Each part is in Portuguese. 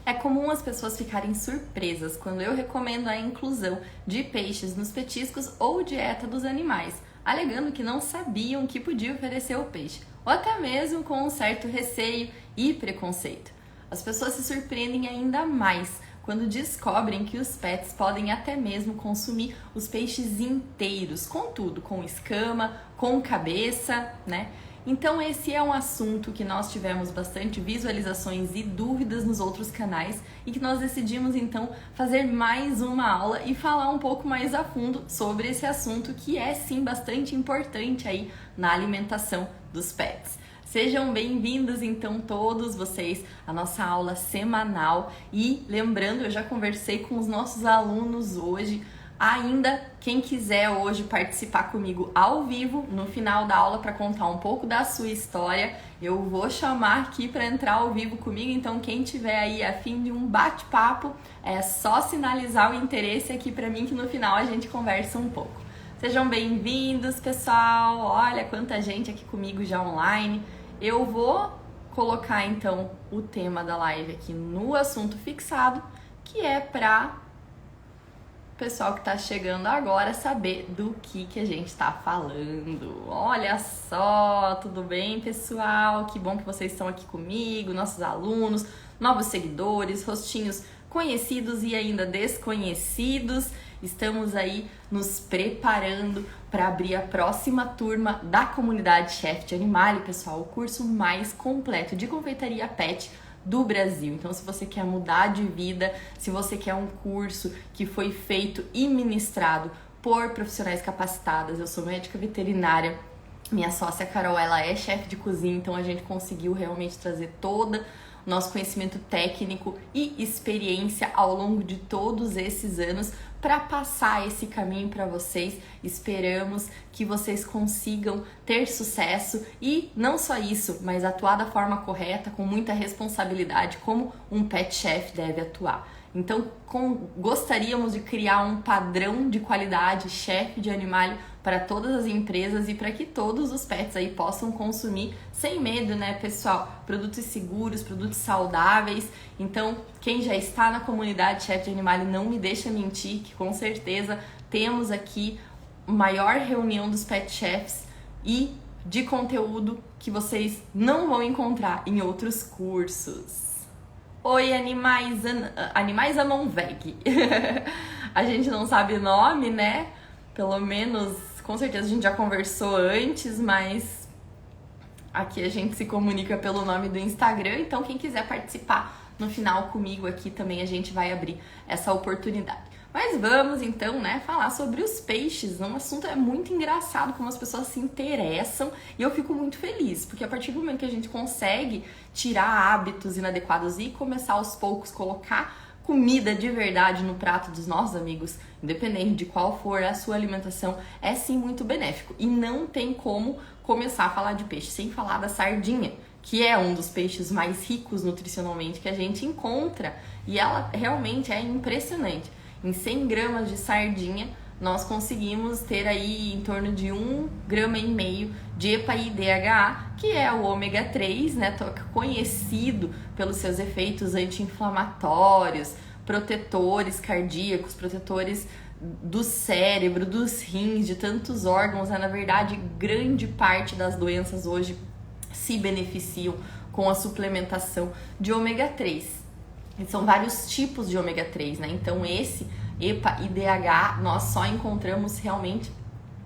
É comum as pessoas ficarem surpresas quando eu recomendo a inclusão de peixes nos petiscos ou dieta dos animais, alegando que não sabiam que podia oferecer o peixe, ou até mesmo com um certo receio e preconceito. As pessoas se surpreendem ainda mais quando descobrem que os pets podem até mesmo consumir os peixes inteiros, com tudo, com escama, com cabeça, né? Então esse é um assunto que nós tivemos bastante visualizações e dúvidas nos outros canais e que nós decidimos então fazer mais uma aula e falar um pouco mais a fundo sobre esse assunto que é sim bastante importante aí na alimentação dos pets. Sejam bem-vindos então todos vocês à nossa aula semanal e lembrando, eu já conversei com os nossos alunos hoje. Ainda, quem quiser hoje participar comigo ao vivo, no final da aula, para contar um pouco da sua história, eu vou chamar aqui para entrar ao vivo comigo. Então, quem tiver aí a fim de um bate-papo, é só sinalizar o interesse aqui para mim, que no final a gente conversa um pouco. Sejam bem-vindos, pessoal! Olha quanta gente aqui comigo já online. Eu vou colocar, então, o tema da live aqui no assunto fixado, que é para pessoal que está chegando agora saber do que a gente está falando. Olha só, tudo bem, pessoal? Que bom que vocês estão aqui comigo, nossos alunos, novos seguidores, rostinhos conhecidos e ainda desconhecidos. Estamos aí nos preparando para abrir a próxima turma da comunidade Chef de Animale, pessoal, o curso mais completo de confeitaria pet do Brasil. Então, se você quer mudar de vida, se você quer um curso que foi feito e ministrado por profissionais capacitadas, eu sou médica veterinária, minha sócia Carol, ela é chefe de cozinha, então a gente conseguiu realmente trazer todo o nosso conhecimento técnico e experiência ao longo de todos esses anos para passar esse caminho para vocês. Esperamos que vocês consigam ter sucesso e não só isso, mas atuar da forma correta, com muita responsabilidade, como um pet chef deve atuar. Então, gostaríamos de criar um padrão de qualidade chefe de animal para todas as empresas e para que todos os pets aí possam consumir sem medo, né, pessoal? Produtos seguros, produtos saudáveis. Então, quem já está na comunidade Chef de Animale não me deixa mentir, que com certeza temos aqui a maior reunião dos pet chefs e de conteúdo que vocês não vão encontrar em outros cursos. Oi, animais amam veg. A gente não sabe o nome, né? Pelo menos, com certeza a gente já conversou antes, mas aqui a gente se comunica pelo nome do Instagram. Então, quem quiser participar no final comigo aqui também, a gente vai abrir essa oportunidade. Mas vamos então, né, falar sobre os peixes. Um assunto é muito engraçado, como as pessoas se interessam, e eu fico muito feliz, porque a partir do momento que a gente consegue tirar hábitos inadequados e começar aos poucos colocar comida de verdade no prato dos nossos amigos, independente de qual for a sua alimentação, é sim muito benéfico. E não tem como começar a falar de peixe sem falar da sardinha, que é um dos peixes mais ricos nutricionalmente que a gente encontra, e ela realmente é impressionante. Em 100 gramas de sardinha, nós conseguimos ter aí em torno de 1,5 grama de EPA e DHA, que é o ômega 3, né, conhecido pelos seus efeitos anti-inflamatórios, protetores cardíacos, protetores do cérebro, dos rins, de tantos órgãos, né? Na verdade, grande parte das doenças hoje se beneficiam com a suplementação de ômega 3. E são vários tipos de ômega 3, né? Então esse EPA e DHA nós só encontramos realmente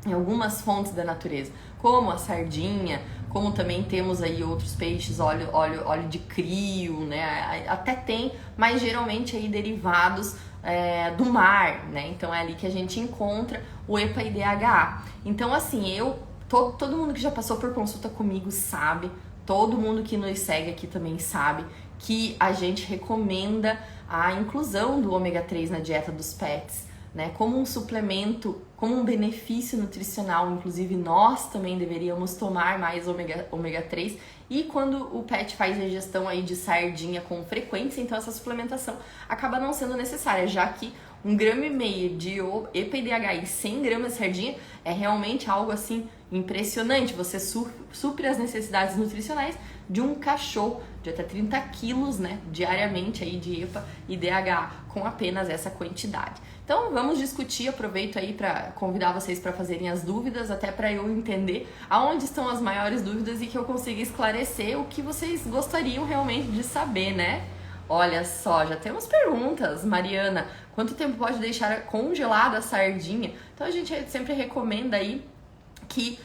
em algumas fontes da natureza, como a sardinha, como também temos aí outros peixes, óleo de crio, né? Até tem, mas geralmente aí derivados do mar, né? Então é ali que a gente encontra o EPA e DHA. Então assim, todo mundo que já passou por consulta comigo sabe, todo mundo que nos segue aqui também sabe que a gente recomenda a inclusão do ômega 3 na dieta dos pets, né, como um suplemento como um benefício nutricional. Inclusive, nós também deveríamos tomar mais ômega 3. E quando o pet faz a ingestão aí de sardinha com frequência, então essa suplementação acaba não sendo necessária, já que 1,5 grama de EPDH e 100 gramas de sardinha é realmente algo assim impressionante. Você supre as necessidades nutricionais de um cachorro de até 30 quilos, né, diariamente aí de EPA e DHA com apenas essa quantidade. Então vamos discutir, aproveito aí para convidar vocês para fazerem as dúvidas, até para eu entender aonde estão as maiores dúvidas e que eu consiga esclarecer o que vocês gostariam realmente de saber, né? Olha só, já temos perguntas. Mariana, quanto tempo pode deixar congelada a sardinha? Então a gente sempre recomenda aí que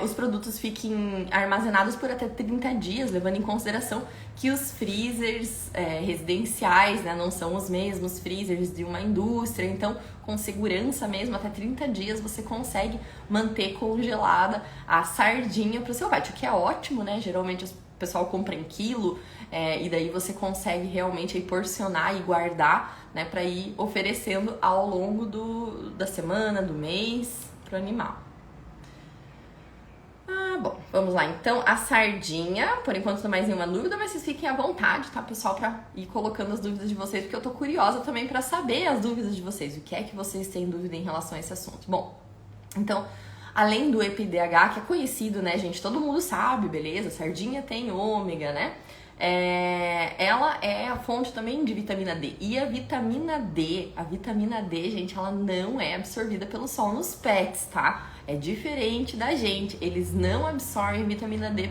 os produtos fiquem armazenados por até 30 dias, levando em consideração que os freezers residenciais, né, não são os mesmos freezers de uma indústria, então com segurança mesmo, até 30 dias você consegue manter congelada a sardinha para o seu pet, o que é ótimo, né? Geralmente o pessoal compra em quilo, e daí você consegue realmente aí porcionar e guardar, né, para ir oferecendo ao longo da semana, do mês, para o animal. Bom, vamos lá então, a sardinha, por enquanto não mais nenhuma dúvida, mas vocês fiquem à vontade, tá, pessoal, pra ir colocando as dúvidas de vocês, porque eu tô curiosa também pra saber as dúvidas de vocês, o que é que vocês têm dúvida em relação a esse assunto. Bom, então, além do EPDH, que é conhecido, né, gente, todo mundo sabe, beleza, sardinha tem ômega, né, ela é a fonte também de vitamina D, e a vitamina D, gente, ela não é absorvida pelo sol nos pets, tá? É diferente da gente, eles não absorvem vitamina D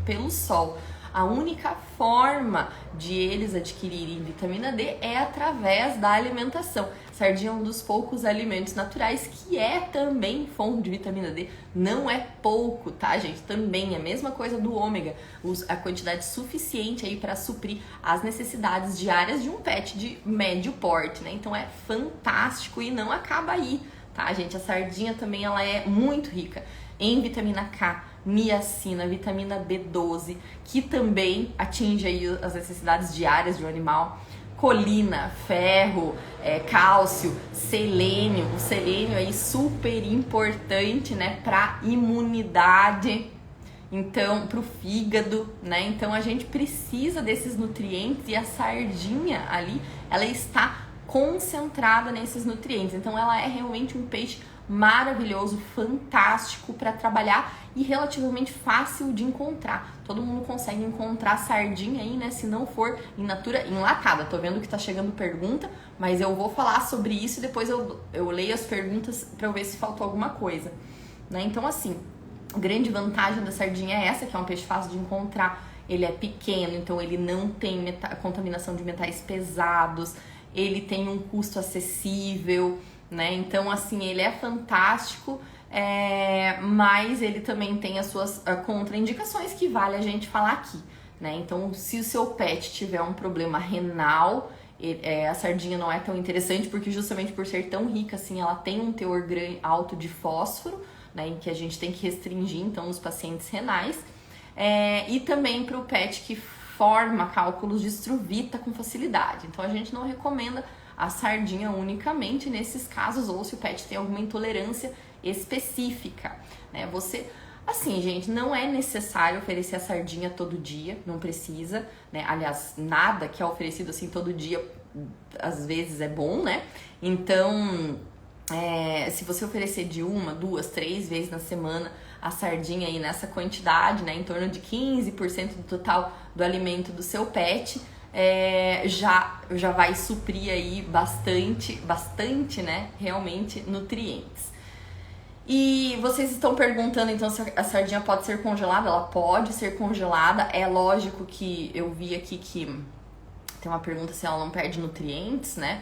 pelo sol. A única forma de eles adquirirem vitamina D é através da alimentação. Sardinha é um dos poucos alimentos naturais que é também fonte de vitamina D. Não é pouco, tá, gente? Também é a mesma coisa do ômega. A quantidade suficiente aí para suprir as necessidades diárias de um pet de médio porte, né? Então é fantástico e não acaba aí. Tá, gente? A sardinha também ela é muito rica em vitamina K, niacina, vitamina B12, que também atinge aí as necessidades diárias de um animal, colina, ferro, cálcio, selênio. O selênio aí super importante, né, para imunidade, então pro fígado, né? Então a gente precisa desses nutrientes e a sardinha ali, ela está concentrada nesses nutrientes. Então ela é realmente um peixe maravilhoso, fantástico para trabalhar e relativamente fácil de encontrar. Todo mundo consegue encontrar sardinha aí, né? Se não for in natura enlatada. Tô vendo que tá chegando pergunta, mas eu vou falar sobre isso e depois eu leio as perguntas para eu ver se faltou alguma coisa, né? Então assim, a grande vantagem da sardinha é essa, que é um peixe fácil de encontrar. Ele é pequeno, então ele não tem contaminação de metais pesados, ele tem um custo acessível, né? Então, assim, ele é fantástico, mas ele também tem as suas contraindicações que vale a gente falar aqui, né? Então, se o seu pet tiver um problema renal, a sardinha não é tão interessante, porque justamente por ser tão rica, assim, ela tem um teor alto de fósforo, né? Em que a gente tem que restringir, então, os pacientes renais. E também para o pet que forma cálculos de estruvita com facilidade. Então a gente não recomenda a sardinha unicamente nesses casos, ou se o pet tem alguma intolerância específica, né? Assim, gente, não é necessário oferecer a sardinha todo dia, não precisa, né? Aliás, nada que é oferecido assim todo dia, às vezes é bom, né? Então, se você oferecer de 1, 2, 3 vezes na semana a sardinha aí nessa quantidade, né, em torno de 15% do total do alimento do seu pet, já vai suprir aí bastante, né, realmente nutrientes. E vocês estão perguntando então se a sardinha pode ser congelada? Ela pode ser congelada. É lógico que eu vi aqui que tem uma pergunta se ela não perde nutrientes, né?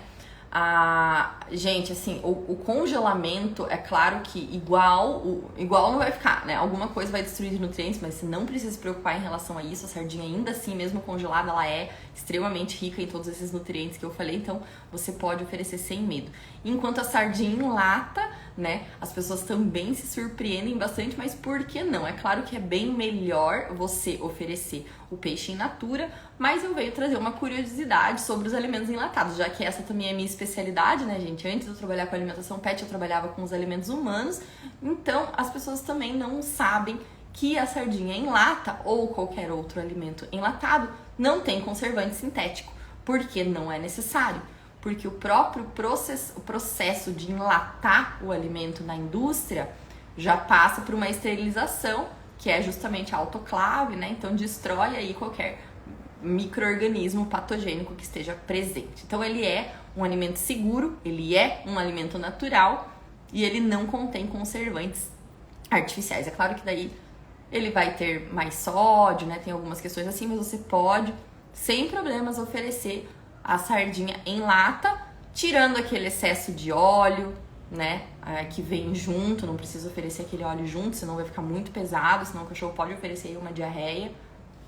Gente, assim, o congelamento, é claro que igual não vai ficar, né? Alguma coisa vai destruir de nutrientes, mas você não precisa se preocupar em relação a isso. A sardinha, ainda assim, mesmo congelada, ela é extremamente rica em todos esses nutrientes que eu falei, então você pode oferecer sem medo. Enquanto a sardinha em lata, né? As pessoas também se surpreendem bastante, mas por que não? É claro que é bem melhor você oferecer o peixe in natura, mas eu venho trazer uma curiosidade sobre os alimentos enlatados, já que essa também é minha especialidade, né, gente? Antes de eu trabalhar com alimentação pet, eu trabalhava com os alimentos humanos, então as pessoas também não sabem que a sardinha em lata ou qualquer outro alimento enlatado não tem conservante sintético, porque não é necessário. Porque o próprio processo de enlatar o alimento na indústria já passa por uma esterilização, que é justamente a autoclave, né? Então destrói aí qualquer micro-organismo patogênico que esteja presente. Então ele é um alimento seguro, ele é um alimento natural e ele não contém conservantes artificiais. É claro que daí ele vai ter mais sódio, né? Tem algumas questões assim, mas você pode, sem problemas, oferecer a sardinha em lata, tirando aquele excesso de óleo, né, que vem junto. Não precisa oferecer aquele óleo junto, senão vai ficar muito pesado, senão o cachorro pode oferecer aí uma diarreia.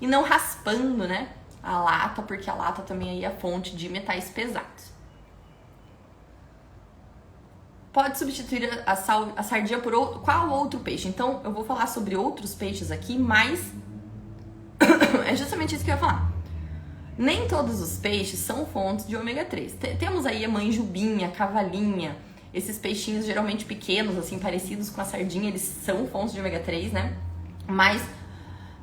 E não raspando, né, a lata, porque a lata também aí é fonte de metais pesados. Pode substituir a sardinha por qual outro peixe? Então, eu vou falar sobre outros peixes aqui, mas é justamente isso que eu ia falar. Nem todos os peixes são fontes de ômega 3. Temos aí a manjubinha, a cavalinha, esses peixinhos geralmente pequenos, assim, parecidos com a sardinha, eles são fontes de ômega 3, né? Mas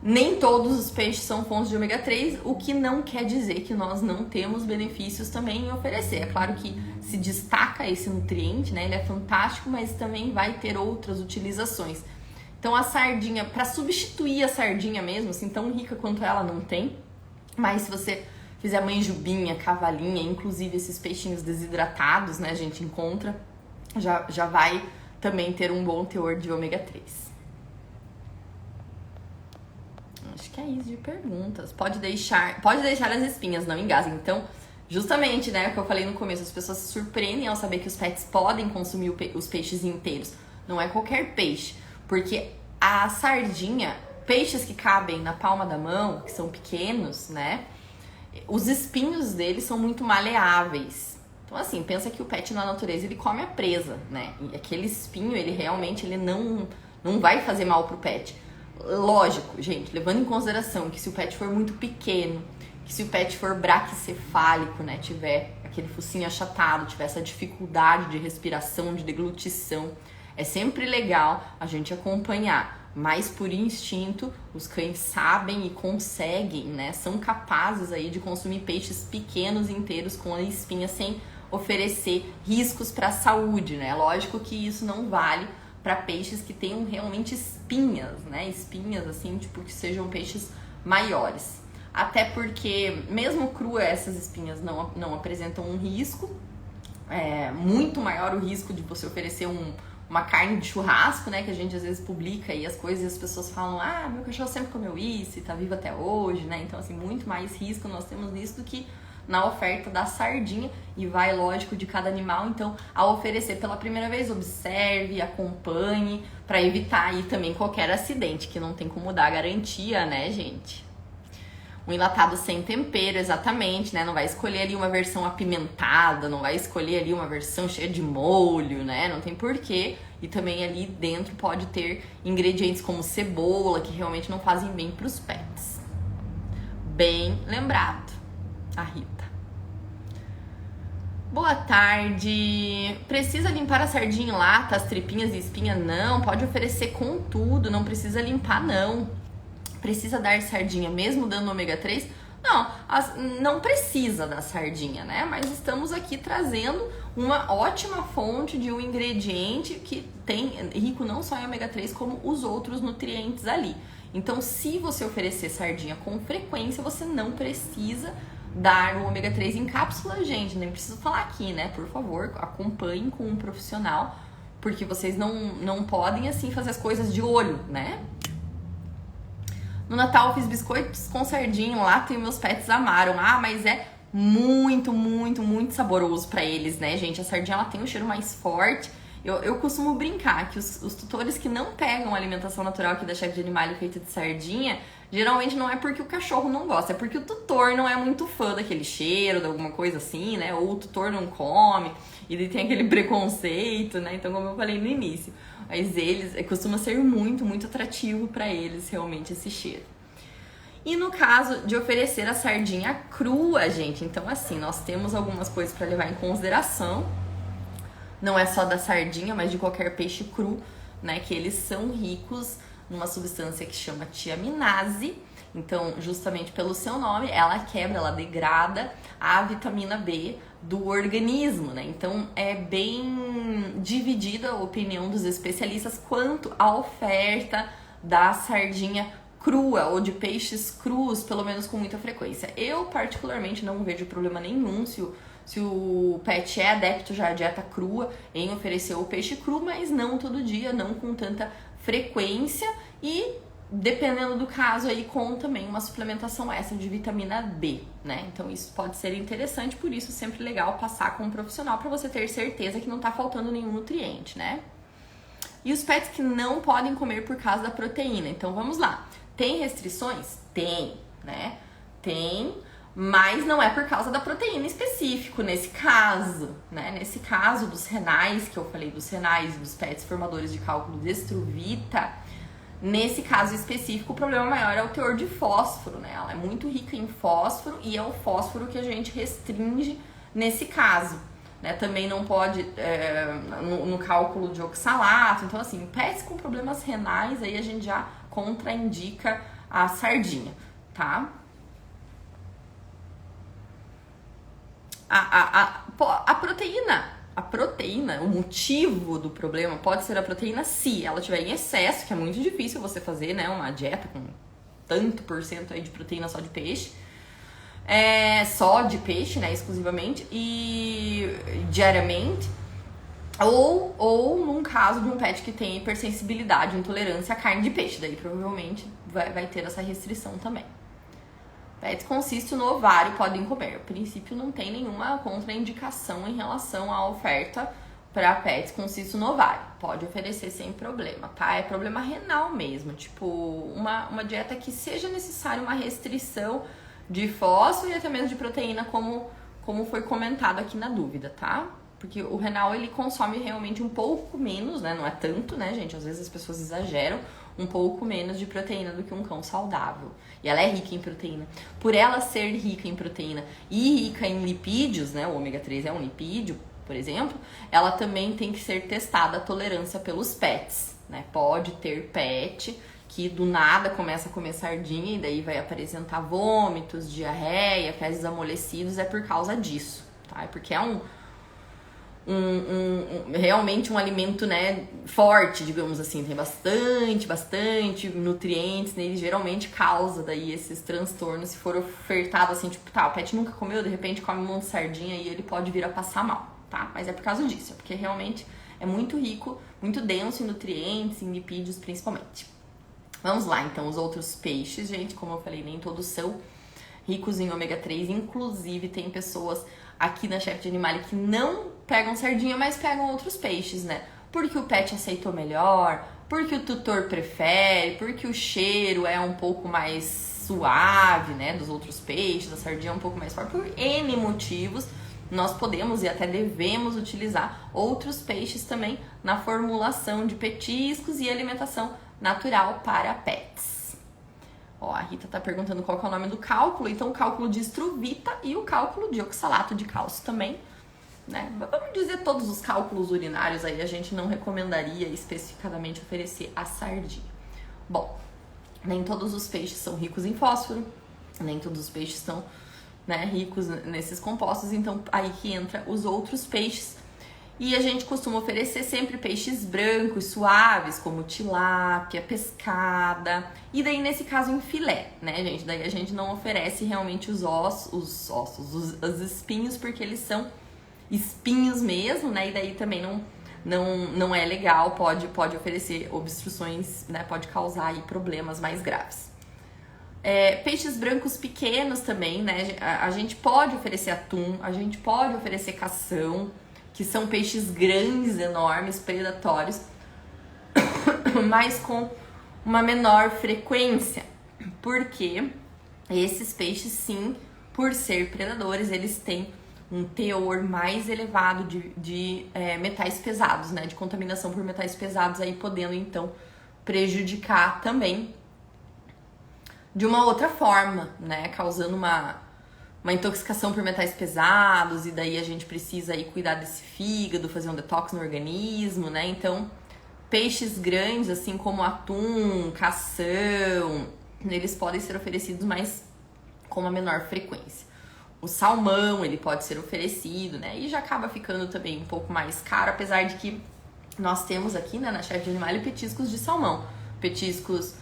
nem todos os peixes são fontes de ômega 3, o que não quer dizer que nós não temos benefícios também em oferecer. É claro que se destaca esse nutriente, né? Ele é fantástico, mas também vai ter outras utilizações. Então a sardinha, para substituir a sardinha mesmo, assim, tão rica quanto ela não tem, mas se você fizer manjubinha, cavalinha, inclusive esses peixinhos desidratados, né, a gente encontra, já vai também ter um bom teor de ômega 3. Acho que é isso de perguntas. Pode deixar as espinhas, não engasguem. Então, justamente, né, o que eu falei no começo, as pessoas se surpreendem ao saber que os pets podem consumir os peixes inteiros. Não é qualquer peixe, porque a sardinha, peixes que cabem na palma da mão, que são pequenos, né, os espinhos deles são muito maleáveis. Então, assim, pensa que o pet na natureza, ele come a presa, né, e aquele espinho, ele realmente não vai fazer mal pro pet. Lógico, gente, levando em consideração que se o pet for muito pequeno, que se o pet for braquicefálico, né, tiver aquele focinho achatado, tiver essa dificuldade de respiração, de deglutição, é sempre legal a gente acompanhar. Mas por instinto, os cães sabem e conseguem, né, são capazes aí de consumir peixes pequenos inteiros com a espinha sem oferecer riscos para a saúde, né? Lógico que isso não vale para peixes que tenham realmente espinhas, né? Espinhas assim, tipo, que sejam peixes maiores. Até porque, mesmo crua, essas espinhas não apresentam um risco. É muito maior o risco de você oferecer uma carne de churrasco, né? Que a gente às vezes publica aí as coisas e as pessoas falam: ah, meu cachorro sempre comeu isso e tá vivo até hoje, né? Então, assim, muito mais risco nós temos nisso do que na oferta da sardinha, e vai, lógico, de cada animal. Então, ao oferecer pela primeira vez, observe, acompanhe, para evitar aí também qualquer acidente, que não tem como dar a garantia, né, gente? Um enlatado sem tempero, exatamente, né? Não vai escolher ali uma versão apimentada, não vai escolher ali uma versão cheia de molho, né? Não tem porquê. E também ali dentro pode ter ingredientes como cebola, que realmente não fazem bem para os pets. Bem lembrado, a Rita. Boa tarde. Precisa limpar a sardinha em lata, as tripinhas e espinha? Não, pode oferecer com tudo, não precisa limpar não. Precisa dar sardinha mesmo dando ômega 3? Não, não precisa da sardinha, né? Mas estamos aqui trazendo uma ótima fonte de um ingrediente que tem rico não só em ômega 3, como os outros nutrientes ali. Então, se você oferecer sardinha com frequência, você não precisa dar o ômega 3 em cápsula, gente. Nem preciso falar aqui, né? Por favor, acompanhem com um profissional, porque vocês não podem, assim, fazer as coisas de olho, né? No Natal eu fiz biscoitos com sardinha em lata e meus pets amaram. Ah, mas é muito, muito, muito saboroso pra eles, né, gente? A sardinha, ela tem um cheiro mais forte Eu costumo brincar que os tutores que não pegam a alimentação natural aqui da Chefe de Animale feita de sardinha, geralmente não é porque o cachorro não gosta, é porque o tutor não é muito fã daquele cheiro, de alguma coisa assim, né? Ou o tutor não come, e ele tem aquele preconceito, né? Então, como eu falei no início, mas eles, costuma ser muito, muito atrativo para eles realmente esse cheiro. E no caso de oferecer a sardinha crua, gente, então assim, nós temos algumas coisas para levar em consideração. Não é só da sardinha, mas de qualquer peixe cru, né? Que eles são ricos numa substância que chama tiaminase. Então, justamente pelo seu nome, ela quebra, ela degrada a vitamina B do organismo, né? Então, é bem dividida a opinião dos especialistas quanto à oferta da sardinha crua ou de peixes crus, pelo menos com muita frequência. Eu, particularmente, não vejo problema nenhum se o pet é adepto já à dieta crua, em oferecer o peixe cru, mas não todo dia, não com tanta frequência e, dependendo do caso, aí com também uma suplementação extra de vitamina B, né? Então isso pode ser interessante, por isso sempre legal passar com um profissional para você ter certeza que não tá faltando nenhum nutriente, né? E os pets que não podem comer por causa da proteína. Então vamos lá. Tem restrições? Tem, né? Tem, mas não é por causa da proteína específico nesse caso, né? Nesse caso dos renais, que eu falei dos renais e dos pets formadores de cálculo de estruvita, nesse caso específico o problema maior é o teor de fósforo, né? Ela é muito rica em fósforo e é o fósforo que a gente restringe nesse caso, né? Também não pode no cálculo de oxalato. Então assim, pets com problemas renais aí a gente já contraindica a sardinha, tá? A proteína, o motivo do problema pode ser a proteína se ela tiver em excesso, que é muito difícil você fazer, né, uma dieta com tanto por cento aí de proteína só de peixe, né, exclusivamente, e diariamente, ou num caso de um pet que tem hipersensibilidade, intolerância à carne de peixe, daí provavelmente vai ter essa restrição também. Pets com cisto no ovário podem comer. A princípio não tem nenhuma contraindicação em relação à oferta para pets com cisto no ovário. Pode oferecer sem problema, tá? É problema renal mesmo, tipo uma dieta que seja necessária uma restrição de fósforo e até mesmo de proteína, como foi comentado aqui na dúvida, tá? Porque o renal, ele consome realmente um pouco menos, né? Não é tanto, né, gente? Às vezes as pessoas exageram, um pouco menos de proteína do que um cão saudável. E ela é rica em proteína. Por ela ser rica em proteína e rica em lipídios, né? O ômega 3 é um lipídio, por exemplo. Ela também tem que ser testada a tolerância pelos pets, né? Pode ter pet que do nada começa a comer sardinha e daí vai apresentar vômitos, diarreia, fezes amolecidos. É por causa disso, tá? É porque é realmente um alimento, né, forte, digamos assim, tem bastante nutrientes nele, geralmente causa daí esses transtornos se for ofertado assim, tipo, tá, o pet nunca comeu, de repente come um monte de sardinha e ele pode vir a passar mal, tá? Mas é por causa disso, é porque realmente é muito rico, muito denso em nutrientes, em lipídios principalmente. Vamos lá, então, os outros peixes, gente, como eu falei, nem todos são ricos em ômega 3, inclusive tem pessoas aqui na Chefe de Animale que não pegam sardinha, mas pegam outros peixes, né? Porque o pet aceitou melhor, porque o tutor prefere, porque o cheiro é um pouco mais suave, né, dos outros peixes, a sardinha é um pouco mais forte, por N motivos, nós podemos e até devemos utilizar outros peixes também na formulação de petiscos e alimentação natural para pets. Ó, a Rita tá perguntando qual que é o nome do cálculo. Então, o cálculo de estruvita e o cálculo de oxalato de cálcio também, né? Vamos dizer todos os cálculos urinários aí, a gente não recomendaria especificadamente oferecer a sardinha. Bom, nem todos os peixes são ricos em fósforo, nem todos os peixes são, né, ricos nesses compostos, então aí que entra os outros peixes. E a gente costuma oferecer sempre peixes brancos, suaves, como tilápia, pescada. E daí, nesse caso, em filé, né, gente? Daí a gente não oferece realmente os os espinhos, porque eles são espinhos mesmo, né? E daí também não é legal, pode oferecer obstruções, né? Pode causar aí problemas mais graves. Peixes brancos pequenos também, né? A gente pode oferecer atum, a gente pode oferecer cação, que são peixes grandes, enormes, predatórios, mas com uma menor frequência, porque esses peixes, sim, por ser predadores, eles têm um teor mais elevado de metais pesados, né, de contaminação por metais pesados, aí podendo então prejudicar também de uma outra forma, né, causando uma intoxicação por metais pesados, e daí a gente precisa aí cuidar desse fígado, fazer um detox no organismo, né? Então, peixes grandes, assim como atum, cação, eles podem ser oferecidos, mas com uma menor frequência. O salmão, ele pode ser oferecido, né? E já acaba ficando também um pouco mais caro, apesar de que nós temos aqui, né, na Chef de Animale, petiscos de salmão. Petiscos,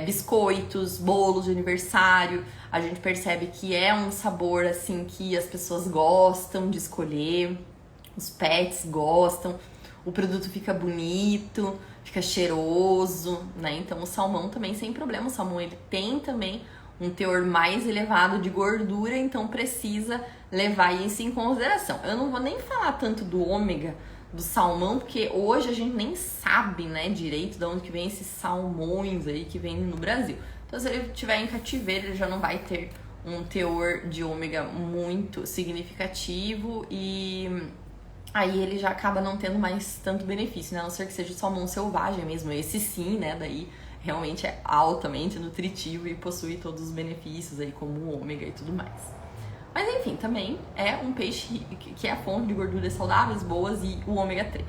biscoitos, bolos de aniversário. A gente percebe que é um sabor, assim, que as pessoas gostam de escolher. Os pets gostam. O produto fica bonito, fica cheiroso, né? Então o salmão também sem problema. O salmão, ele tem também um teor mais elevado de gordura, então precisa levar isso em consideração. Eu não vou nem falar tanto do ômega do salmão, porque hoje a gente nem sabe, né, direito de onde que vem esses salmões aí que vem no Brasil. Então, se ele estiver em cativeiro, ele já não vai ter um teor de ômega muito significativo e aí ele já acaba não tendo mais tanto benefício, né? A não ser que seja o salmão selvagem mesmo. Esse sim, né? Daí realmente é altamente nutritivo e possui todos os benefícios aí, como o ômega e tudo mais. Mas enfim, também é um peixe que é a fonte de gorduras saudáveis, boas, e o ômega 3.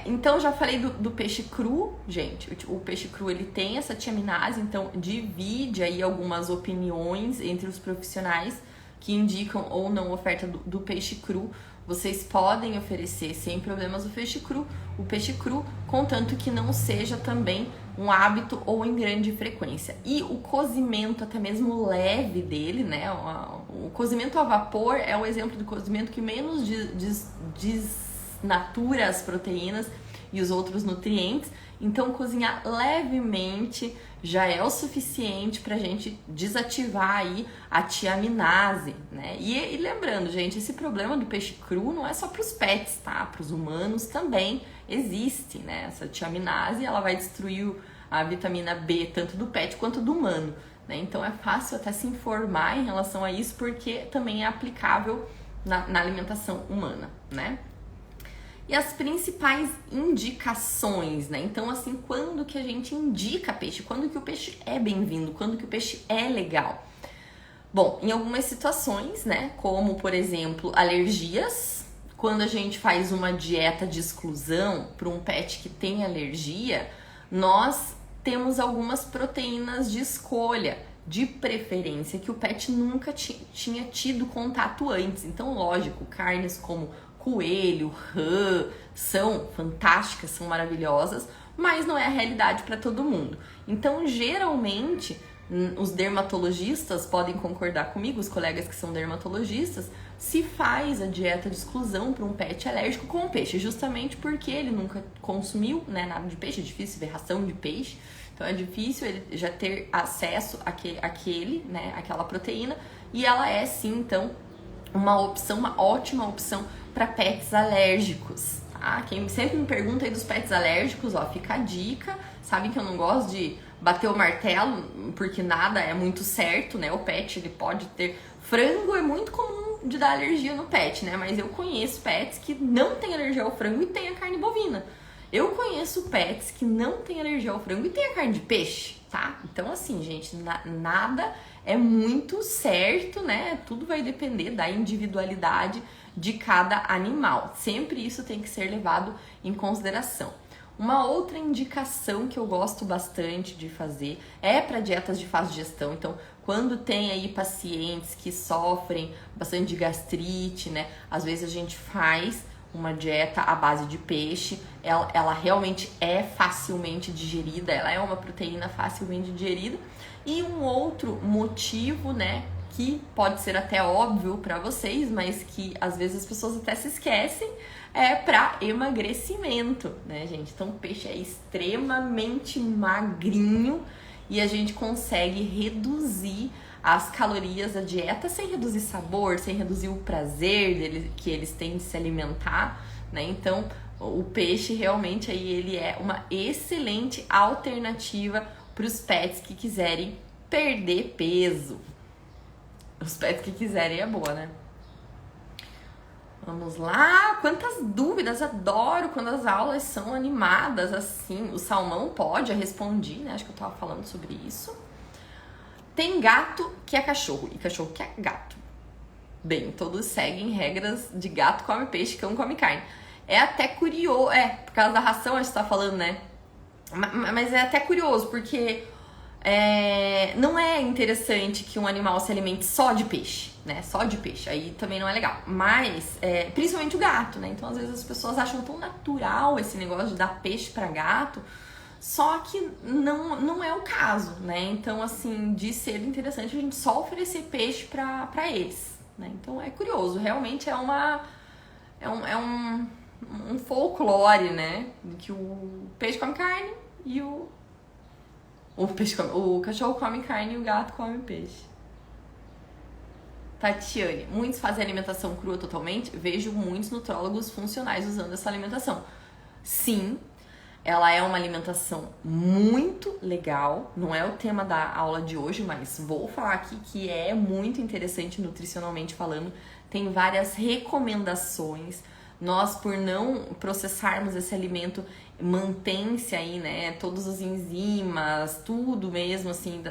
Então, já falei do peixe cru, gente. O peixe cru, ele tem essa tiaminase, então divide aí algumas opiniões entre os profissionais que indicam ou não oferta do peixe cru. Vocês podem oferecer sem problemas o peixe cru, contanto que não seja também um hábito ou em grande frequência. E o cozimento, até mesmo leve dele, né? O cozimento a vapor é o exemplo do cozimento que menos desnatura as proteínas e os outros nutrientes. Então, cozinhar levemente já é o suficiente pra gente desativar aí a tiaminase, né? E lembrando, gente, esse problema do peixe cru não é só pros pets, tá? Pros humanos também existe, né? Essa tiaminase, ela vai destruir a vitamina B tanto do pet quanto do humano, né? Então, é fácil até se informar em relação a isso, porque também é aplicável na alimentação humana, né? E as principais indicações, né? Então, assim, quando que a gente indica peixe? Quando que o peixe é bem-vindo? Quando que o peixe é legal? Bom, em algumas situações, né? Como, por exemplo, alergias. Quando a gente faz uma dieta de exclusão para um pet que tem alergia, nós temos algumas proteínas de escolha, de preferência, que o pet nunca tinha tido contato antes. Então, lógico, carnes como coelho, rã, são fantásticas, são maravilhosas, mas não é a realidade para todo mundo. Então, geralmente, os dermatologistas podem concordar comigo, os colegas que são dermatologistas, se faz a dieta de exclusão para um pet alérgico com o peixe, justamente porque ele nunca consumiu, né, nada de peixe, é difícil ver ração de peixe, então é difícil ele já ter acesso àquela proteína, e ela é sim, então, uma opção, uma ótima opção para pets alérgicos, tá? Quem sempre me pergunta aí dos pets alérgicos, ó, fica a dica. Sabem que eu não gosto de bater o martelo, porque nada é muito certo, né? O pet, ele pode ter... Frango é muito comum de dar alergia no pet, né? Mas eu conheço pets que não têm alergia ao frango e têm a carne bovina. Eu conheço pets que não têm alergia ao frango e têm a carne de peixe, tá? Então, assim, gente, nada é muito certo, né? Tudo vai depender da individualidade de cada animal. Sempre isso tem que ser levado em consideração. Uma outra indicação que eu gosto bastante de fazer é para dietas de fácil digestão. Então, quando tem aí pacientes que sofrem bastante de gastrite, né? Às vezes a gente faz uma dieta à base de peixe, ela realmente é facilmente digerida, ela é uma proteína facilmente digerida. E um outro motivo, né, que pode ser até óbvio para vocês, mas que às vezes as pessoas até se esquecem, é para emagrecimento, né, gente? Então o peixe é extremamente magrinho e a gente consegue reduzir as calorias da dieta sem reduzir sabor, sem reduzir o prazer que eles têm de se alimentar, né? Então, o peixe realmente aí ele é uma excelente alternativa para os pets que quiserem perder peso. Os pets que quiserem é boa, né? Vamos lá, quantas dúvidas, adoro quando as aulas são animadas assim. O salmão pode, eu respondi, né? Acho que eu tava falando sobre isso. Tem gato que é cachorro e cachorro que é gato. Bem, todos seguem regras de gato come peixe, cão come carne. É até curioso, por causa da ração a gente tá falando, né? Mas é até curioso, porque não é interessante que um animal se alimente só de peixe, né? Só de peixe, aí também não é legal. Mas, principalmente o gato, né? Então, às vezes, as pessoas acham tão natural esse negócio de dar peixe pra gato, só que não é o caso, né? Então, assim, de ser interessante a gente só oferecer peixe pra eles, né? Então, é curioso, realmente é um folclore, né? Que o peixe come carne e o cachorro come carne e o gato come peixe. Tatiane, muitos fazem alimentação crua totalmente? Vejo muitos nutrólogos funcionais usando essa alimentação. Sim, ela é uma alimentação muito legal. Não é o tema da aula de hoje, mas vou falar aqui que é muito interessante nutricionalmente falando. Tem várias recomendações. Nós, por não processarmos esse alimento, mantém-se aí, né, todos os enzimas, tudo mesmo, assim,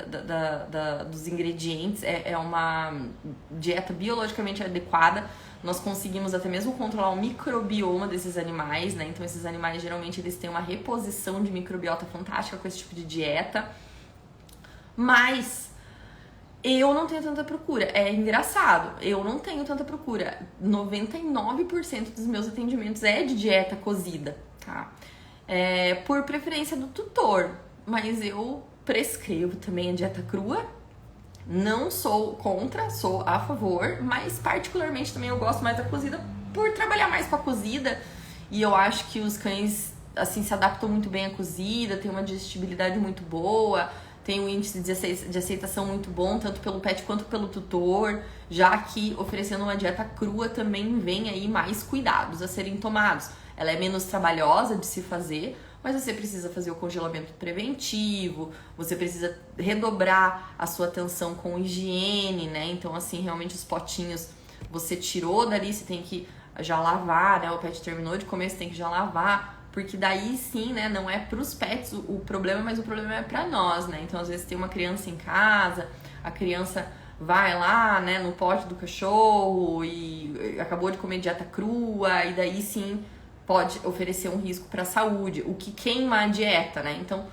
dos ingredientes. É uma dieta biologicamente adequada. Nós conseguimos até mesmo controlar o microbioma desses animais, né? Então, esses animais, geralmente, eles têm uma reposição de microbiota fantástica com esse tipo de dieta. Mas eu não tenho tanta procura. É engraçado, eu não tenho tanta procura. 99% dos meus atendimentos é de dieta cozida, tá? Por preferência do tutor, mas eu prescrevo também a dieta crua. Não sou contra, sou a favor, mas particularmente também eu gosto mais da cozida por trabalhar mais com a cozida. E eu acho que os cães, assim, se adaptam muito bem à cozida, tem uma digestibilidade muito boa, tem um índice de aceitação muito bom, tanto pelo pet quanto pelo tutor, já que oferecendo uma dieta crua também vem aí mais cuidados a serem tomados. Ela é menos trabalhosa de se fazer, mas você precisa fazer o congelamento preventivo, você precisa redobrar a sua atenção com higiene, né? Então, assim, realmente os potinhos você tirou dali, você tem que já lavar, né? O pet terminou de comer, você tem que já lavar, porque daí sim, né? Não é pros pets o problema, mas o problema é pra nós, né? Então, às vezes tem uma criança em casa, a criança vai lá, né, no pote do cachorro e acabou de comer dieta crua, e daí sim pode oferecer um risco para a saúde, o que queima a dieta, né? Então,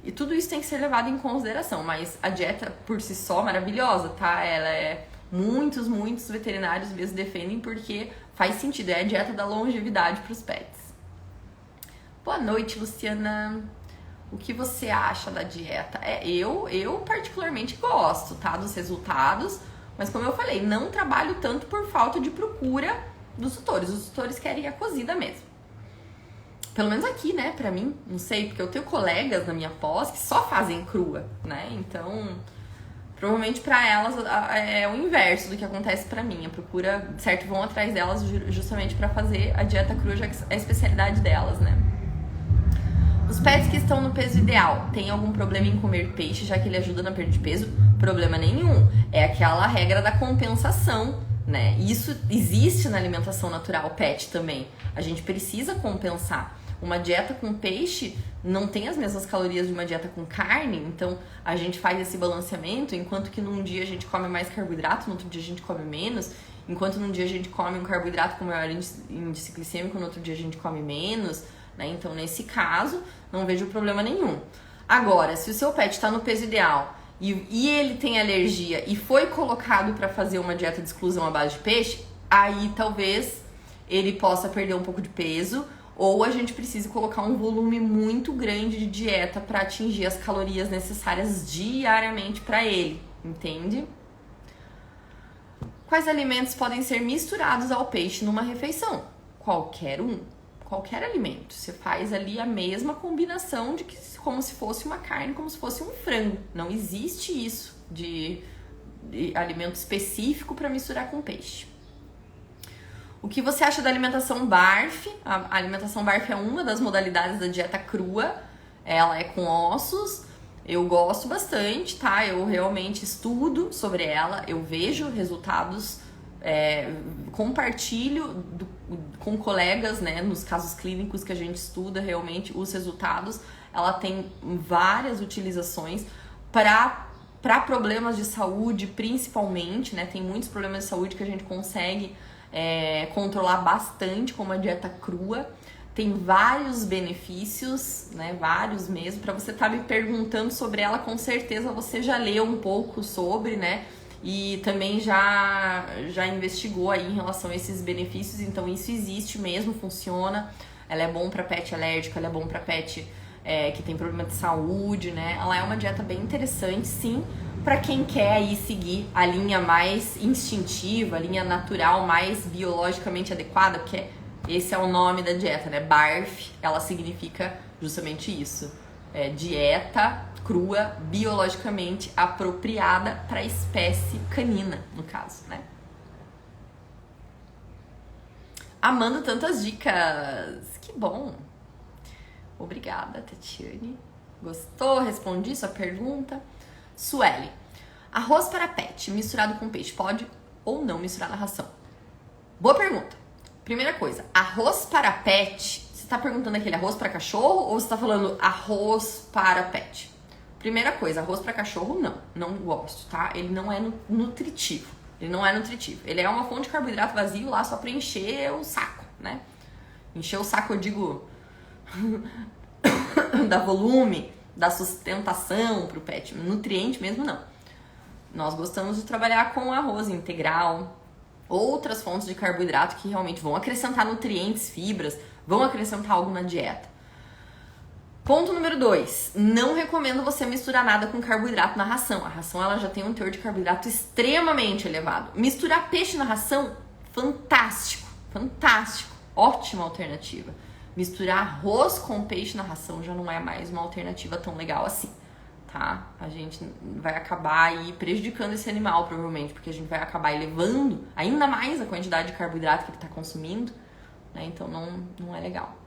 e tudo isso tem que ser levado em consideração, mas a dieta por si só maravilhosa, tá? Ela muitos veterinários mesmo defendem porque faz sentido, é a dieta da longevidade para os pets. Boa noite, Luciana. O que você acha da dieta? Eu particularmente gosto, tá? Dos resultados, mas como eu falei, não trabalho tanto por falta de procura dos tutores. Os tutores querem a cozida mesmo. Pelo menos aqui, né, pra mim, não sei, porque eu tenho colegas na minha pós que só fazem crua, né, então provavelmente pra elas é o inverso do que acontece pra mim, a procura, certo, vão atrás delas justamente pra fazer a dieta crua, já que é a especialidade delas, né. Os pets que estão no peso ideal, tem algum problema em comer peixe, já que ele ajuda na perda de peso? Problema nenhum, é aquela regra da compensação, né, isso existe na alimentação natural pet também, a gente precisa compensar. Uma dieta com peixe não tem as mesmas calorias de uma dieta com carne, então a gente faz esse balanceamento, enquanto que num dia a gente come mais carboidrato, no outro dia a gente come menos, enquanto num dia a gente come um carboidrato com maior índice glicêmico, no outro dia a gente come menos, né? Então, nesse caso, não vejo problema nenhum. Agora, se o seu pet está no peso ideal e ele tem alergia e foi colocado para fazer uma dieta de exclusão à base de peixe, aí talvez ele possa perder um pouco de peso, ou a gente precisa colocar um volume muito grande de dieta para atingir as calorias necessárias diariamente para ele, entende? Quais alimentos podem ser misturados ao peixe numa refeição? Qualquer um, qualquer alimento. Você faz ali a mesma combinação como se fosse uma carne, como se fosse um frango. Não existe isso de alimento específico para misturar com peixe. O que você acha da alimentação BARF? A alimentação BARF é uma das modalidades da dieta crua. Ela é com ossos. Eu gosto bastante, tá? Eu realmente estudo sobre ela. Eu vejo resultados, compartilho com colegas, né? Nos casos clínicos que a gente estuda realmente os resultados. Ela tem várias utilizações para problemas de saúde, principalmente, né? Tem muitos problemas de saúde que a gente consegue controlar bastante com uma dieta crua. Tem vários benefícios, né? Vários mesmo. Para você estar me perguntando sobre ela, com certeza você já leu um pouco sobre, né? E também já investigou aí em relação a esses benefícios. Então isso existe mesmo, funciona. Ela é bom para pet alérgico, ela é bom para pet que tem problema de saúde, né? Ela é uma dieta bem interessante, sim, para quem quer aí seguir a linha mais instintiva, a linha natural, mais biologicamente adequada, porque esse é o nome da dieta, né? BARF, ela significa justamente isso. Dieta crua, biologicamente apropriada para a espécie canina, no caso, né? Amando tantas dicas! Que bom! Obrigada, Tatiane. Gostou? Respondi sua pergunta. Sueli. Arroz para pet misturado com peixe pode ou não misturar na ração? Boa pergunta. Primeira coisa, arroz para pet, você tá perguntando aquele arroz para cachorro ou você tá falando arroz para pet? Primeira coisa, arroz para cachorro não gosto, tá? Ele não é nutritivo. Ele não é nutritivo. Ele é uma fonte de carboidrato vazio lá só para encher o saco, né? Encher o saco, eu digo, da volume, da sustentação pro pet. Nutriente mesmo não. Nós gostamos de trabalhar com arroz integral, outras fontes de carboidrato que realmente vão acrescentar nutrientes, fibras, vão acrescentar algo na dieta. Ponto número 2, não recomendo você misturar nada com carboidrato na ração. A ração ela já tem um teor de carboidrato extremamente elevado. Misturar peixe na ração, fantástico, fantástico, ótima alternativa. Misturar arroz com peixe na ração já não é mais uma alternativa tão legal assim, tá? A gente vai acabar aí prejudicando esse animal, provavelmente, porque a gente vai acabar elevando ainda mais a quantidade de carboidrato que ele está consumindo, né? Então não é legal.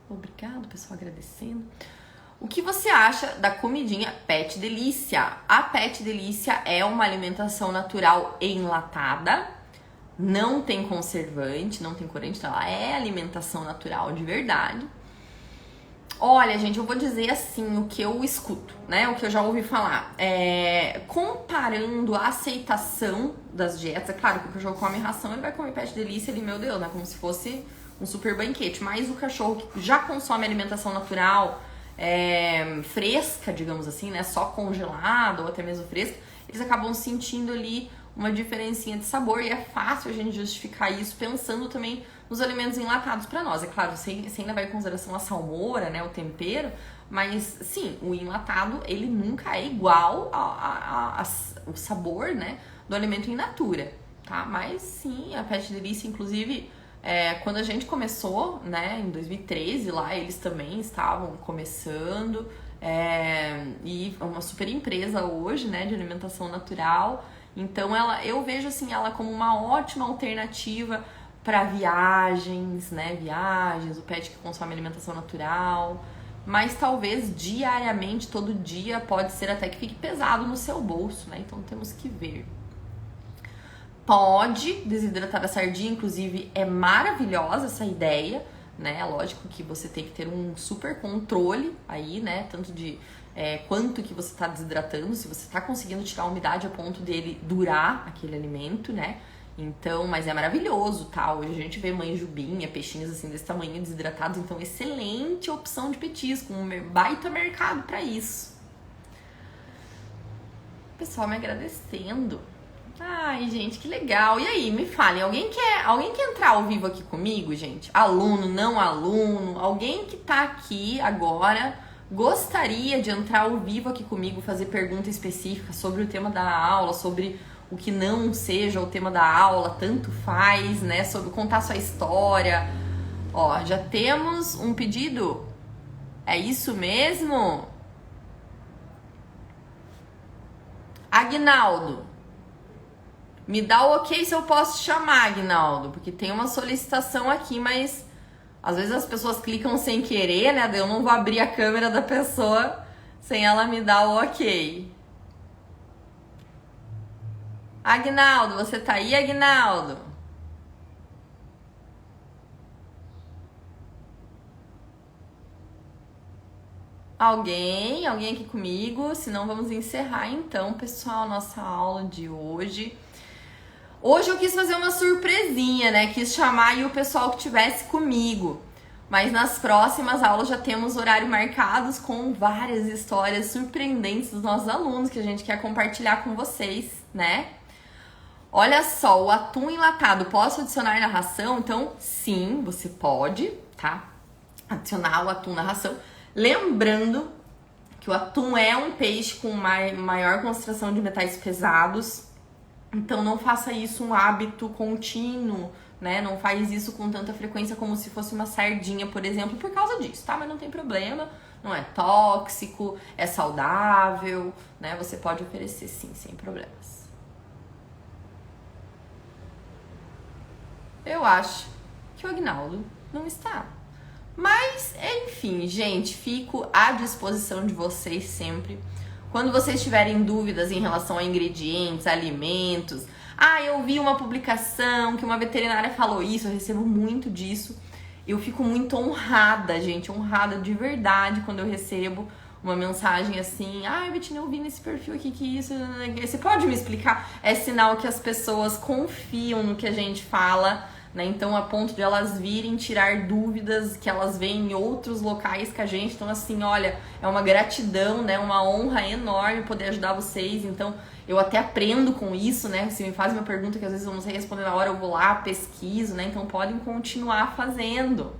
Obrigado, pessoal, agradecendo. O que você acha da comidinha Pet Delícia? A Pet Delícia é uma alimentação natural enlatada. Não tem conservante, não tem corante, então ela é alimentação natural de verdade. Olha, gente, eu vou dizer assim, o que eu escuto, né? O que eu já ouvi falar. Comparando a aceitação das dietas, é claro que o cachorro come ração, ele vai comer Pet Delícia ali, meu Deus, né? Como se fosse um super banquete. Mas o cachorro que já consome alimentação natural, fresca, digamos assim, né? Só congelada ou até mesmo fresca, eles acabam sentindo ali uma diferencinha de sabor e é fácil a gente justificar isso pensando também nos alimentos enlatados para nós. É claro, sem levar em consideração a salmoura, né, o tempero, mas sim, o enlatado ele nunca é igual ao sabor, né, do alimento in natura, tá? Mas sim, a Pet Delícia, inclusive, quando a gente começou, né, em 2013, lá eles também estavam começando, e é uma super empresa hoje, né, de alimentação natural. Então eu vejo assim ela como uma ótima alternativa para viagens, né? Viagens, o pet que consome alimentação natural. Mas talvez diariamente, todo dia, pode ser até que fique pesado no seu bolso, né? Então temos que ver. Pode desidratar a sardinha, inclusive é maravilhosa essa ideia, né? Lógico que você tem que ter um super controle aí, né? Tanto de quanto que você está desidratando, se você está conseguindo tirar a umidade a ponto dele durar aquele alimento, né? Então, mas é maravilhoso, tá? Hoje a gente vê manjubinha, peixinhos assim desse tamanho desidratados, então excelente opção de petisco, um baita mercado para isso. Pessoal me agradecendo. Ai, gente, que legal. E aí, me falem, alguém quer entrar ao vivo aqui comigo, gente? Aluno, não aluno, alguém que tá aqui agora gostaria de entrar ao vivo aqui comigo, fazer pergunta específica sobre o tema da aula, sobre o que não seja o tema da aula, tanto faz, né? Sobre contar sua história. Ó, já temos um pedido? É isso mesmo? Aguinaldo, me dá o ok se eu posso te chamar, Aguinaldo, porque tem uma solicitação aqui, mas às vezes as pessoas clicam sem querer, né? Daí eu não vou abrir a câmera da pessoa sem ela me dar o ok. Aguinaldo, você tá aí, Aguinaldo? Alguém aqui comigo? Senão vamos encerrar então, pessoal, nossa aula de hoje. Hoje eu quis fazer uma surpresinha, né? Quis chamar aí o pessoal que estivesse comigo. Mas nas próximas aulas já temos horário marcados com várias histórias surpreendentes dos nossos alunos que a gente quer compartilhar com vocês, né? Olha só, o atum enlatado, posso adicionar na ração? Então, sim, você pode, tá? Adicionar o atum na ração. Lembrando que o atum é um peixe com maior concentração de metais pesados, então não faça isso um hábito contínuo, né? Não faz isso com tanta frequência como se fosse uma sardinha, por exemplo, por causa disso, tá? Mas não tem problema, não é tóxico, é saudável, né? Você pode oferecer sim, sem problemas. Eu acho que o Aguinaldo não está. Mas, enfim, gente, fico à disposição de vocês sempre. Quando vocês tiverem dúvidas em relação a ingredientes, alimentos, eu vi uma publicação que uma veterinária falou isso, eu recebo muito disso. Eu fico muito honrada, gente, honrada de verdade quando eu recebo uma mensagem assim, Betina, eu vi nesse perfil aqui que isso... Você pode me explicar? É sinal que as pessoas confiam no que a gente fala, né? Então, a ponto de elas virem tirar dúvidas que elas veem em outros locais que a gente. Então, assim, olha, é uma gratidão, né? Uma honra enorme poder ajudar vocês. Então, eu até aprendo com isso, né? Se me fazem uma pergunta que às vezes eu não sei responder na hora, eu vou lá, pesquiso, né? Então, podem continuar fazendo.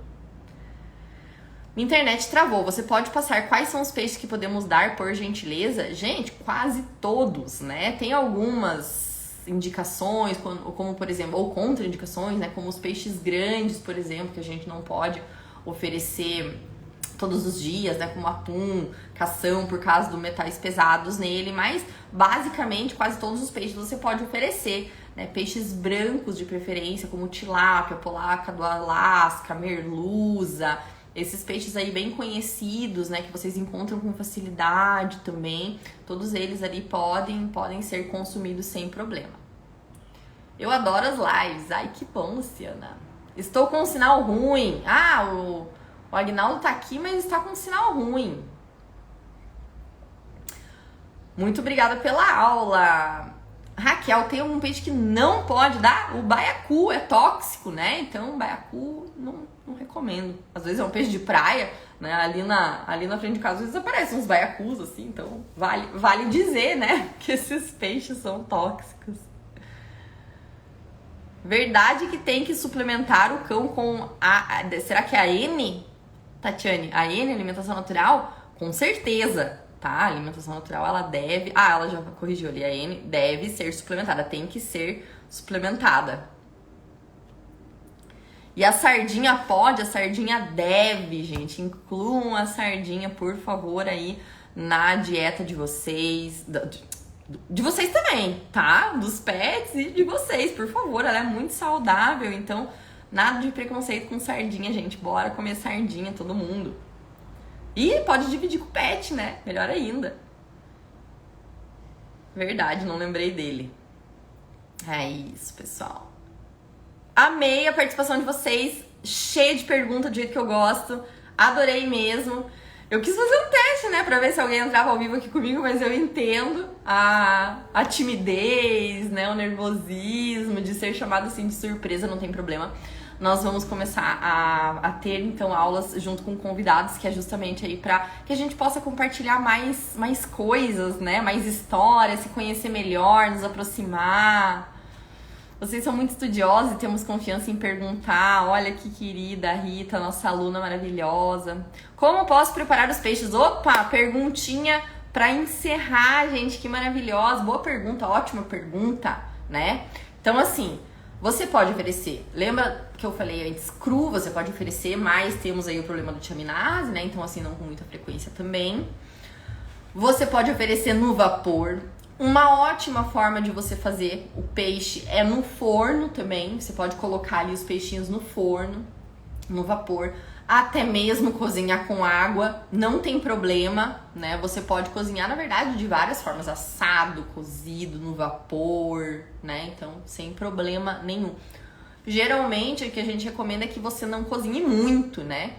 Minha internet travou. Você pode passar quais são os peixes que podemos dar, por gentileza? Gente, quase todos, né? Tem algumas indicações, como por exemplo, ou contraindicações, né, como os peixes grandes, por exemplo, que a gente não pode oferecer todos os dias, né, como atum, cação, por causa dos metais pesados nele, mas basicamente quase todos os peixes você pode oferecer, né, peixes brancos de preferência, como tilápia, polaca do Alasca, merluza, esses peixes aí bem conhecidos, né, que vocês encontram com facilidade também, todos eles ali podem ser consumidos sem problema. Eu adoro as lives. Ai, que bom, Luciana. Estou com um sinal ruim. O Aguinaldo tá aqui, mas está com um sinal ruim. Muito obrigada pela aula. Raquel, tem algum peixe que não pode dar? O baiacu é tóxico, né? Então, o baiacu não recomendo. Às vezes é um peixe de praia, né? Ali na frente de casa, às vezes aparecem uns baiacus, assim. Então, vale dizer, né? Que esses peixes são tóxicos. Verdade que tem que suplementar o cão com será que é a N, Tatiane? A N, alimentação natural? Com certeza. Tá, a alimentação natural, ela deve... ela já corrigiu ali, a N deve ser suplementada, tem que ser suplementada. E a sardinha pode, a sardinha deve, gente. Incluam a sardinha, por favor, aí na dieta de vocês. De vocês também, tá? Dos pets e de vocês, por favor. Ela é muito saudável, então nada de preconceito com sardinha, gente. Bora comer sardinha, todo mundo. E pode dividir com o pet, né? Melhor ainda. Verdade, não lembrei dele. É isso, pessoal. Amei a participação de vocês. Cheia de perguntas do jeito que eu gosto. Adorei mesmo. Eu quis fazer um teste, né? Pra ver se alguém entrava ao vivo aqui comigo, mas eu entendo a timidez, né? O nervosismo de ser chamado assim de surpresa, não tem problema. Nós vamos começar a ter, então, aulas junto com convidados, que é justamente aí para que a gente possa compartilhar mais coisas, né? Mais histórias, se conhecer melhor, nos aproximar. Vocês são muito estudiosos e temos confiança em perguntar. Olha que querida a Rita, nossa aluna maravilhosa. Como posso preparar os peixes? Opa, perguntinha para encerrar, gente, que maravilhosa. Boa pergunta, ótima pergunta, né? Então, assim... Você pode oferecer, lembra que eu falei antes, cru, você pode oferecer, mas temos aí o problema do tiaminase, né? Então, assim, não com muita frequência também. Você pode oferecer no vapor, Uma ótima forma de você fazer o peixe é no forno também. Você pode colocar ali os peixinhos no forno, no vapor. Até mesmo cozinhar com água, não tem problema, né? Você pode cozinhar, na verdade, de várias formas. Assado, cozido, no vapor, né? Então, sem problema nenhum. Geralmente, o que a gente recomenda é que você não cozinhe muito, né?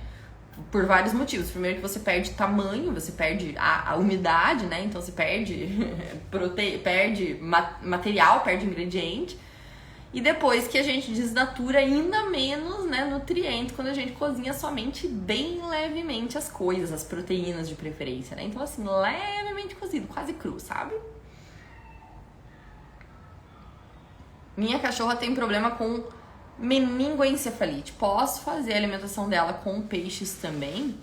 Por vários motivos. Primeiro que você perde tamanho, você perde a umidade, né? Então você perde perde material, perde ingrediente. E depois que a gente desnatura ainda menos, né, nutrientes quando a gente cozinha somente bem levemente as coisas, as proteínas de preferência, né? Então assim, levemente cozido, quase cru, sabe? Minha cachorra tem problema com meningoencefalite. Posso fazer a alimentação dela com peixes também?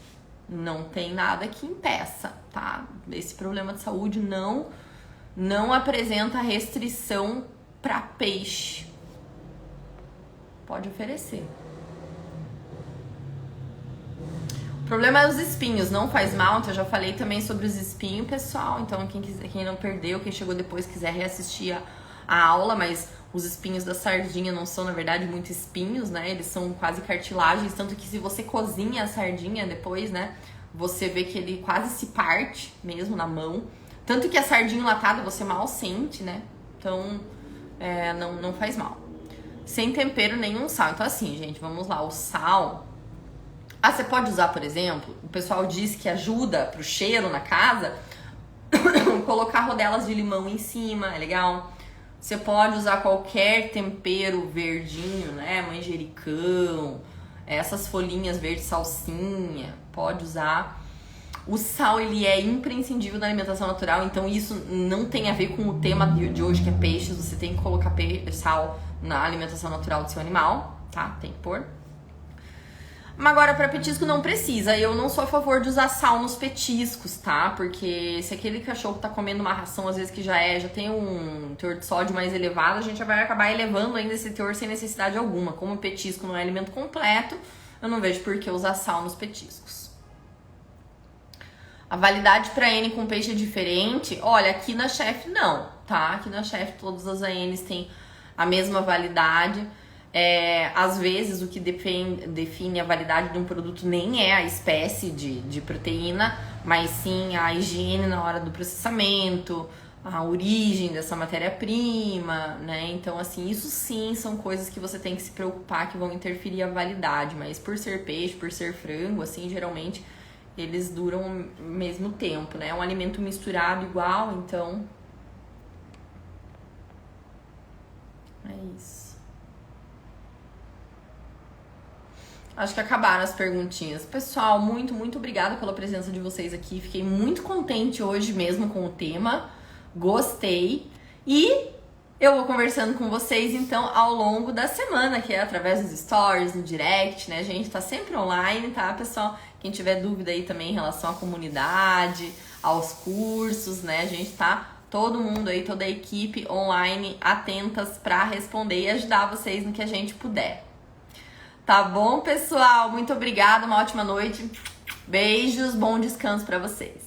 Não tem nada que impeça, tá? Esse problema de saúde não apresenta restrição para peixe. Pode oferecer. O problema é os espinhos, não faz mal. Então eu já falei também sobre os espinhos, pessoal. Então quem não perdeu, quem chegou depois quiser reassistir a aula, mas os espinhos da sardinha não são, na verdade, muito espinhos, né? Eles são quase cartilagens, tanto que se você cozinha a sardinha depois, né, você vê que ele quase se parte mesmo na mão. Tanto que a sardinha enlatada você mal sente, né? Então, não faz mal. Sem tempero nenhum sal. Então assim, gente, vamos lá. O sal... você pode usar, por exemplo, o pessoal diz que ajuda pro cheiro na casa, colocar rodelas de limão em cima, é legal. Você pode usar qualquer tempero verdinho, né? Manjericão, essas folhinhas verdes, salsinha, pode usar. O sal, ele é imprescindível na alimentação natural, então isso não tem a ver com o tema de hoje, que é peixes. Você tem que colocar sal na alimentação natural do seu animal, tá? Tem que pôr. Mas agora, para petisco não precisa. Eu não sou a favor de usar sal nos petiscos, tá? Porque se aquele cachorro tá comendo uma ração, às vezes que já tem um teor de sódio mais elevado, a gente já vai acabar elevando ainda esse teor sem necessidade alguma. Como o petisco não é alimento completo, eu não vejo por que usar sal nos petiscos. A validade para AN com peixe é diferente? Olha, aqui na Chef não, tá? Aqui na Chef todas as ANs têm a mesma validade. Às vezes o que define a validade de um produto nem é a espécie de proteína, mas sim a higiene na hora do processamento, a origem dessa matéria-prima, né? Então, assim, isso sim são coisas que você tem que se preocupar, que vão interferir a validade, mas por ser peixe, por ser frango, assim, geralmente eles duram o mesmo tempo, né? É um alimento misturado igual, então é isso. Acho que acabaram as perguntinhas. Pessoal, muito obrigada pela presença de vocês aqui. Fiquei muito contente hoje mesmo com o tema. Gostei. E eu vou conversando com vocês, então, ao longo da semana, que é através dos stories, no direct, né? A gente tá sempre online, tá, pessoal? Quem tiver dúvida aí também em relação à comunidade, aos cursos, né? A gente tá todo mundo aí, toda a equipe online, atentas pra responder e ajudar vocês no que a gente puder. Tá bom, pessoal? Muito obrigada, uma ótima noite. Beijos, bom descanso pra vocês.